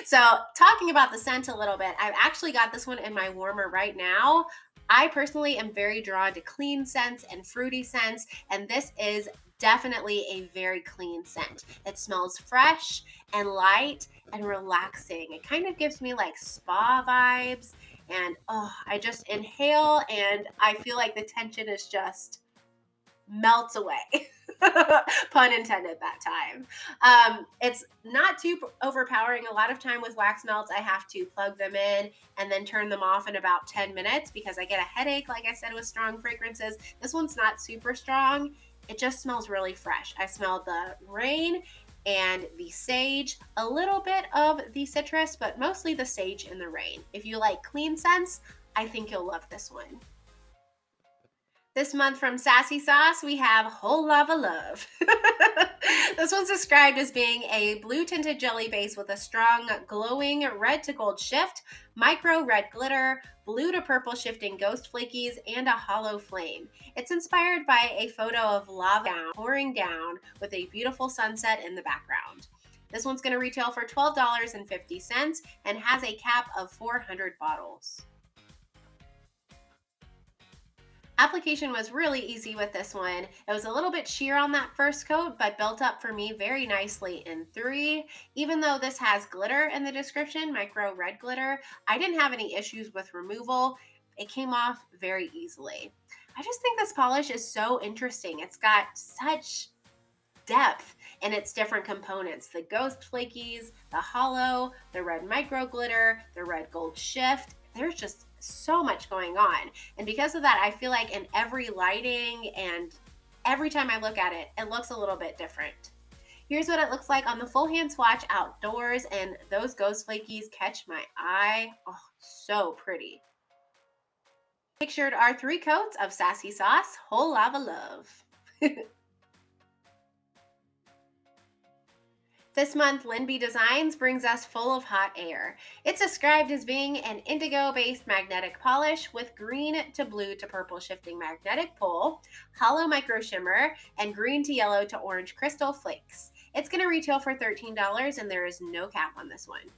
So talking about the scent a little bit, I've actually got this one in my warmer right now. I personally am very drawn to clean scents and fruity scents, and this is definitely a very clean scent. It smells fresh and light and relaxing. It kind of gives me like spa vibes, and oh, I just inhale and I feel like the tension is just melts away. Pun intended that time. It's not too overpowering. A lot of time with wax melts, I have to plug them in and then turn them off in about 10 minutes because I get a headache, like I said, with strong fragrances. This one's not super strong. It just smells really fresh. I smell the rain and the sage, a little bit of the citrus, but mostly the sage and the rain. If you like clean scents, I think you'll love this one. This month from Sassy Sauce, we have Whole Lava Love. This one's described as being a blue tinted jelly base with a strong glowing red to gold shift, micro red glitter, blue to purple shifting ghost flakies, and a hollow flame. It's inspired by a photo of lava pouring down with a beautiful sunset in the background. This one's going to retail for $12.50 and has a cap of 400 bottles. Application was really easy with this one. It was a little bit sheer on that first coat, but built up for me very nicely in 3. Even though this has glitter in the description, micro red glitter, I didn't have any issues with removal. It came off very easily. I just think this polish is so interesting. It's got such depth in its different components. The ghost flakies, the hollow, the red micro glitter, the red gold shift. There's just so much going on. And because of that, I feel like in every lighting and every time I look at it, it looks a little bit different. Here's what it looks like on the full hand swatch outdoors, and those ghost flakies catch my eye. Oh, so pretty. Pictured are 3 coats of Sassy Sauce Whole Lava Love. This month, Linby Designs brings us Full of Hot Air. It's described as being an indigo-based magnetic polish with green to blue to purple shifting magnetic pull, hollow micro shimmer, and green to yellow to orange crystal flakes. It's going to retail for $13 and there is no cap on this one.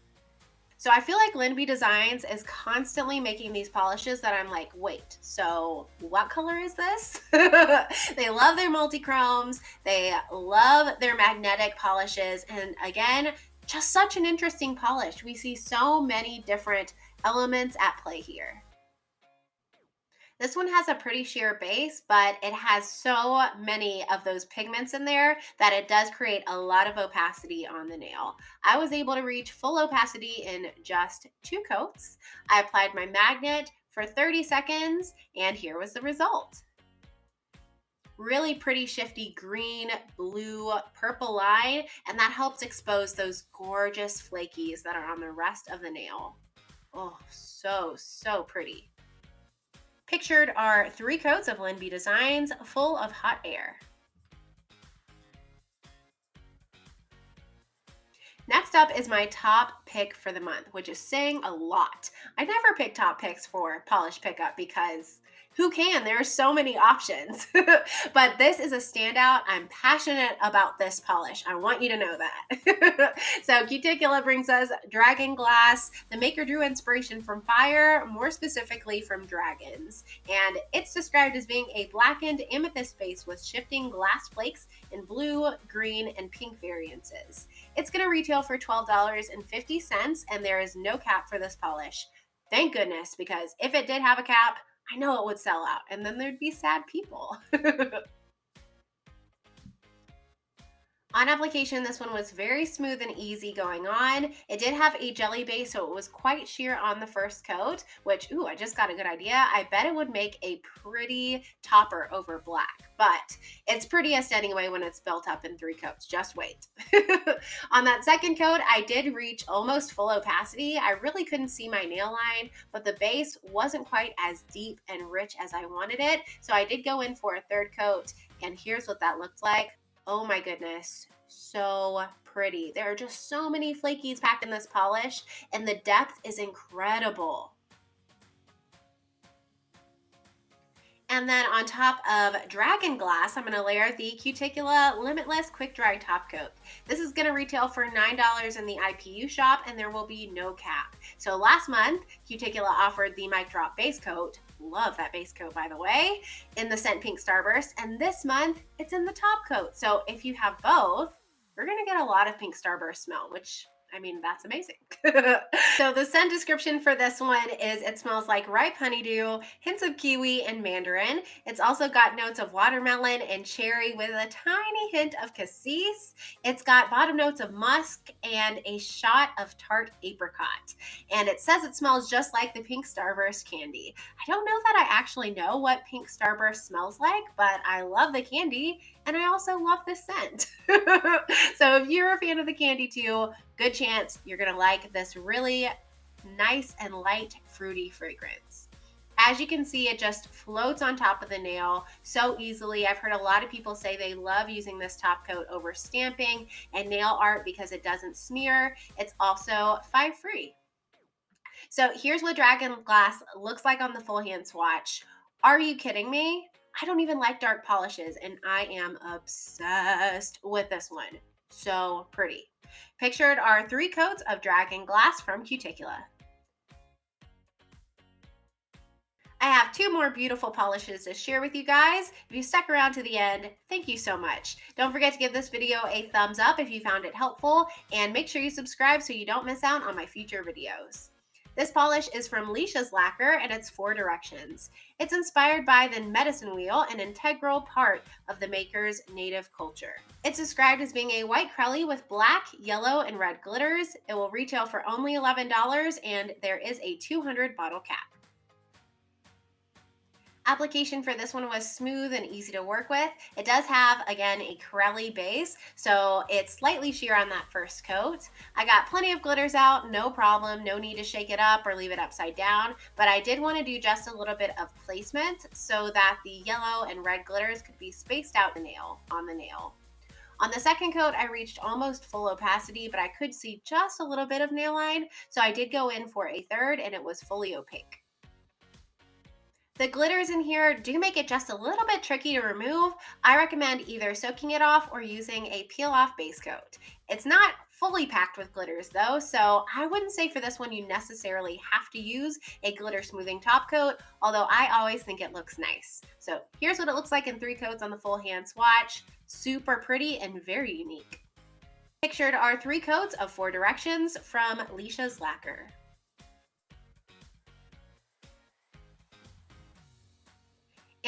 So I feel like Linby Designs is constantly making these polishes that I'm like, wait, so what color is this? They love their multi-chromes. They love their magnetic polishes. And again, just such an interesting polish. We see so many different elements at play here. This one has a pretty sheer base, but it has so many of those pigments in there that it does create a lot of opacity on the nail. I was able to reach full opacity in just 2 coats. I applied my magnet for 30 seconds, and here was the result. Really pretty shifty green, blue, purple line, and that helps expose those gorgeous flakies that are on the rest of the nail. Oh, so pretty. Pictured are 3 coats of Linby Designs Full of Hot Air. Next up is my top pick for the month, which is saying a lot. I never pick top picks for polish pickup because who can? There are so many options. But this is a standout. I'm passionate about this polish. I want you to know that. So Cuticula brings us Dragon Glass. The maker drew inspiration from fire, more specifically from dragons. And it's described as being a blackened amethyst base with shifting glass flakes in blue, green, and pink variances. It's going to retail for $12.50, and there is no cap for this polish. Thank goodness, because if it did have a cap, I know it would sell out, and then there'd be sad people. On application, this one was very smooth and easy going on. It did have a jelly base, so it was quite sheer on the first coat, which, ooh, I just got a good idea. I bet it would make a pretty topper over black, but it's prettiest anyway when it's built up in 3 coats. Just wait. On that second coat, I did reach almost full opacity. I really couldn't see my nail line, but the base wasn't quite as deep and rich as I wanted it, so I did go in for a third coat, and here's what that looked like. Oh my goodness, so pretty. There are just so many flakies packed in this polish, and the depth is incredible. And then on top of Dragon Glass, I'm going to layer the Cuticula Limitless Quick Dry Top Coat. This is going to retail for $9 in the IPU shop, and there will be no cap. So last month, Cuticula offered the Mic Drop Base Coat. Love that base coat, by the way, in the scent Pink Starburst. And this month, it's in the top coat. So if you have both, we're going to get a lot of Pink Starburst smell, which, I mean, that's amazing. So the scent description for this one is it smells like ripe honeydew, hints of kiwi and mandarin. It's also got notes of watermelon and cherry with a tiny hint of cassis. It's got bottom notes of musk and a shot of tart apricot. And it says it smells just like the Pink Starburst candy. I don't know that I actually know what Pink Starburst smells like, but I love the candy and I also love this scent. So if you're a fan of the candy too, good chance you're gonna like this really nice and light fruity fragrance. As you can see, it just floats on top of the nail so easily. I've heard a lot of people say they love using this top coat over stamping and nail art because it doesn't smear. It's also 5 free. So here's what Dragon Glass looks like on the full hand swatch. Are you kidding me? I don't even like dark polishes, and I am obsessed with this one. So pretty. Pictured are 3 coats of Dragon Glass from Cuticula. I have 2 more beautiful polishes to share with you guys. If you stuck around to the end, thank you so much. Don't forget to give this video a thumbs up if you found it helpful, and make sure you subscribe so you don't miss out on my future videos. This polish is from Laylas Lacquer, and it's 4 directions. It's inspired by the medicine wheel, an integral part of the maker's native culture. It's described as being a white crelly with black, yellow, and red glitters. It will retail for only $11, and there is a 200 bottle cap. Application for this one was smooth and easy to work with. It does have, again, a crelly base, so it's slightly sheer on that first coat. I got plenty of glitters out, no problem, no need to shake it up or leave it upside down, but I did want to do just a little bit of placement so that the yellow and red glitters could be spaced out on the nail. On the second coat, I reached almost full opacity, but I could see just a little bit of nail line, so I did go in for a third, and it was fully opaque. The glitters in here do make it just a little bit tricky to remove. I recommend either soaking it off or using a peel-off base coat. It's not fully packed with glitters though, so I wouldn't say for this one you necessarily have to use a glitter smoothing top coat, although I always think it looks nice. So here's what it looks like in 3 coats on the full hand swatch. Super pretty and very unique. Pictured are 3 coats of 4 directions from Laylas Lacquer.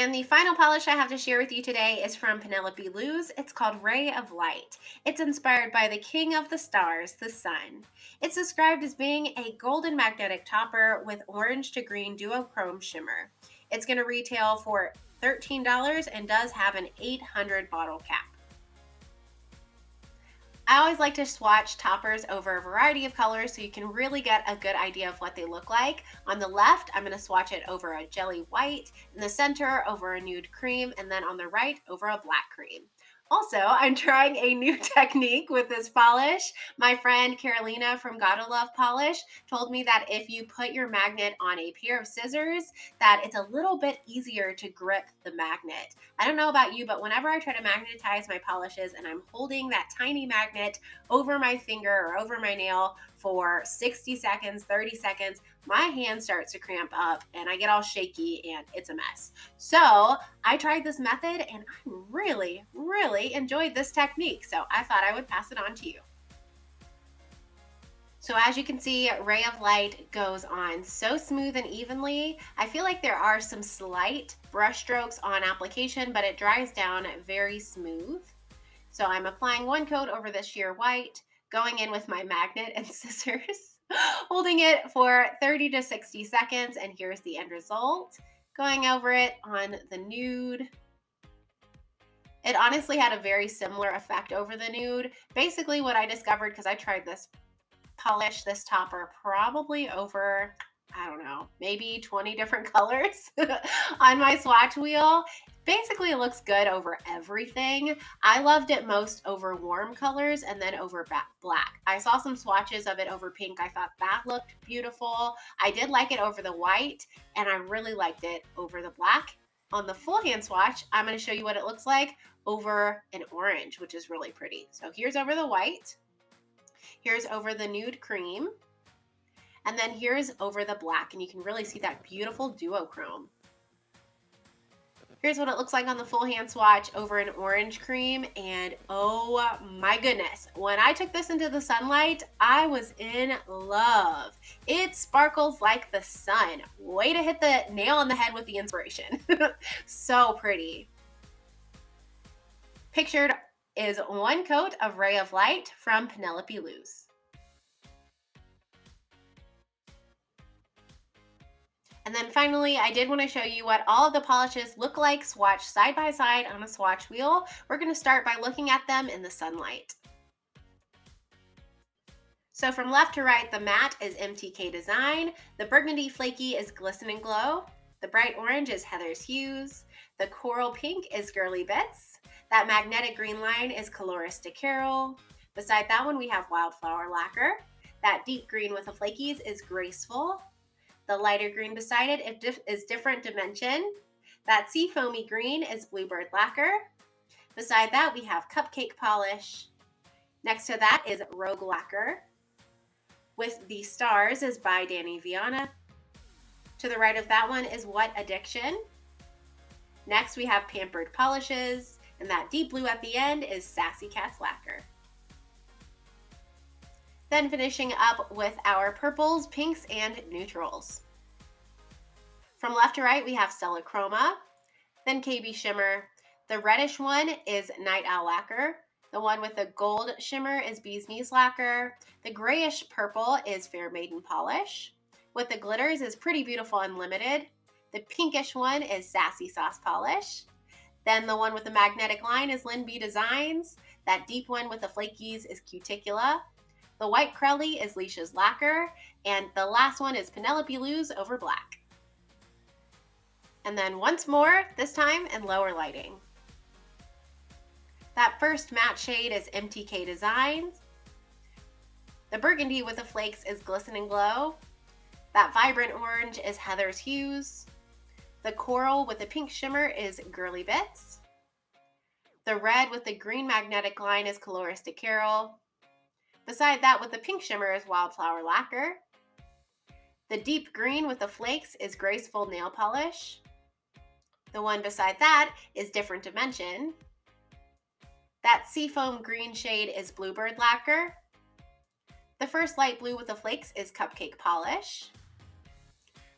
And the final polish I have to share with you today is from Penelope Lou's. It's called Ray of Light. It's inspired by the king of the stars, the sun. It's described as being a golden magnetic topper with orange to green duochrome shimmer. It's going to retail for $13 and does have an 800 bottle cap. I always like to swatch toppers over a variety of colors so you can really get a good idea of what they look like. On the left, I'm going to swatch it over a jelly white, in the center over a nude cream, and then on the right over a black cream. Also, I'm trying a new technique with this polish. My friend Carolina from Gotta Love Polish told me that if you put your magnet on a pair of scissors, that it's a little bit easier to grip the magnet. I don't know about you, but whenever I try to magnetize my polishes and I'm holding that tiny magnet over my finger or over my nail for 60 seconds, 30 seconds, my hand starts to cramp up and I get all shaky and it's a mess. So I tried this method and I really enjoyed this technique. So I thought I would pass it on to you. So as you can see, Ray of Light goes on so smooth and evenly. I feel like there are some slight brush strokes on application, but it dries down very smooth. So I'm applying one coat over the sheer white, going in with my magnet and scissors, holding it for 30 to 60 seconds, and here's the end result. Going over it on the nude. It honestly had a very similar effect over the nude. Basically what I discovered, because I tried this polish, this topper, probably over, I don't know, maybe 20 different colors on my swatch wheel. Basically, it looks good over everything. I loved it most over warm colors and then over black. I saw some swatches of it over pink. I thought that looked beautiful. I did like it over the white, and I really liked it over the black. On the full hand swatch, I'm going to show you what it looks like over an orange, which is really pretty. So here's over the white. Here's over the nude cream. And then here's over the black, and you can really see that beautiful duochrome. Here's what it looks like on the full hand swatch over an orange cream, and oh my goodness, when I took this into the sunlight, I was in love. It sparkles like the sun. Way to hit the nail on the head with the inspiration. So pretty. Pictured is one coat of Ray of Light from Penelope Lou's. And then finally, I did want to show you what all of the polishes look like swatched side by side on a swatch wheel. We're going to start by looking at them in the sunlight. So from left to right, the matte is MTK Design, the burgundy flaky is Glisten and Glow, the bright orange is Heather's Hues, the coral pink is Girly Bits, that magnetic green line is Coloristic Carol, beside that one we have Wildflower Lacquer, that deep green with the flakies is Graceful, the lighter green beside it is Different Dimension. That sea foamy green is Bluebird Lacquer. Beside that, we have Cupcake polish. Next to that is Rogue Lacquer. With the stars is by Danny Viana. To the right of that one is What Addiction. Next, we have Pampered polishes, and that deep blue at the end is Sassy Cat's Lacquer. Then finishing up with our purples, pinks, and neutrals. From left to right, we have Stella Chroma, then KB Shimmer. The reddish one is Night Owl Lacquer. The one with the gold shimmer is Bee's Knees Lacquer. The grayish purple is Fair Maiden Polish. With the glitters is Pretty Beautiful Unlimited. The pinkish one is Sassy Sauce Polish. Then the one with the magnetic line is Lynn B Designs. That deep one with the flakies is Cuticula. The white Crelly is Leisha's Lacquer, and the last one is Penelope Lou's over black. And then once more, this time in lower lighting. That first matte shade is MTK Designs. The burgundy with the flakes is Glisten and Glow. That vibrant orange is Heather's Hues. The coral with the pink shimmer is Girly Bits. The red with the green magnetic line is Coloristic Carol. Beside that with the pink shimmer is Wildflower Lacquer. The deep green with the flakes is Graceful Nail Polish. The one beside that is Different Dimension. That seafoam green shade is Bluebird Lacquer. The first light blue with the flakes is Cupcake Polish.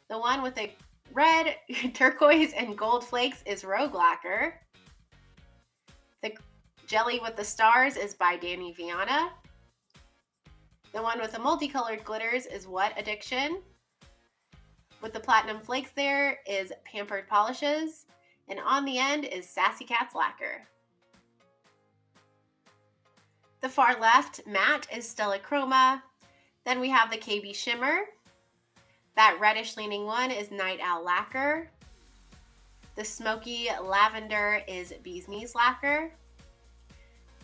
The one with the red, turquoise, and gold flakes is Rogue Lacquer. The jelly with the stars is by Danny Viana. The one with the multicolored glitters is What Addiction. With the platinum flakes there is Pampered Polishes. And on the end is Sassy Cat's Lacquer. The far left matte is Stella Chroma. Then we have the KB Shimmer. That reddish leaning one is Night Owl Lacquer. The smoky lavender is Bee's Knees Lacquer.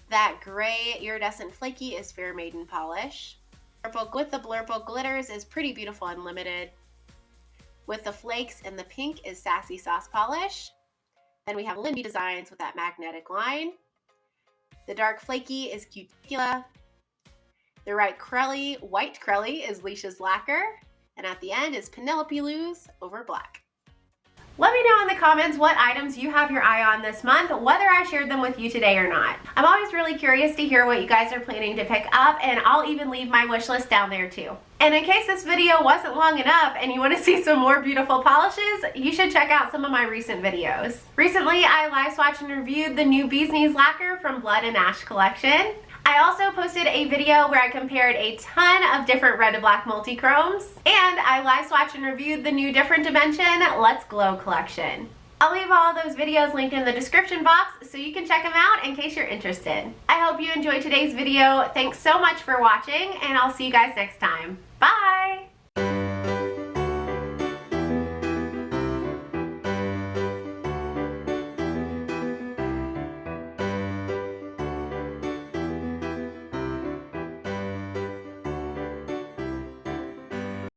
That gray iridescent flaky is Fair Maiden Polish. Purple with the blurple glitters is Pretty Beautiful Unlimited. With the flakes and the pink is Sassy Sauce Polish. Then we have Lindy Designs with that magnetic line. The dark flaky is Cuticula. The white crelly is Leisha's Lacquer. And at the end is Penelope Lou's over black. Let me know in the comments what items you have your eye on this month, whether I shared them with you today or not. I'm always really curious to hear what you guys are planning to pick up, and I'll even leave my wish list down there too. And in case this video wasn't long enough and you want to see some more beautiful polishes, you should check out some of my recent videos. Recently, I live swatched and reviewed the new Bee's Knees Lacquer from Blood and Ash collection. I also posted a video where I compared a ton of different red to black multi-chromes, and I live swatched and reviewed the new Different Dimension Let's Glow collection. I'll leave all those videos linked in the description box so you can check them out in case you're interested. I hope you enjoyed today's video. Thanks so much for watching, and I'll see you guys next time. Bye!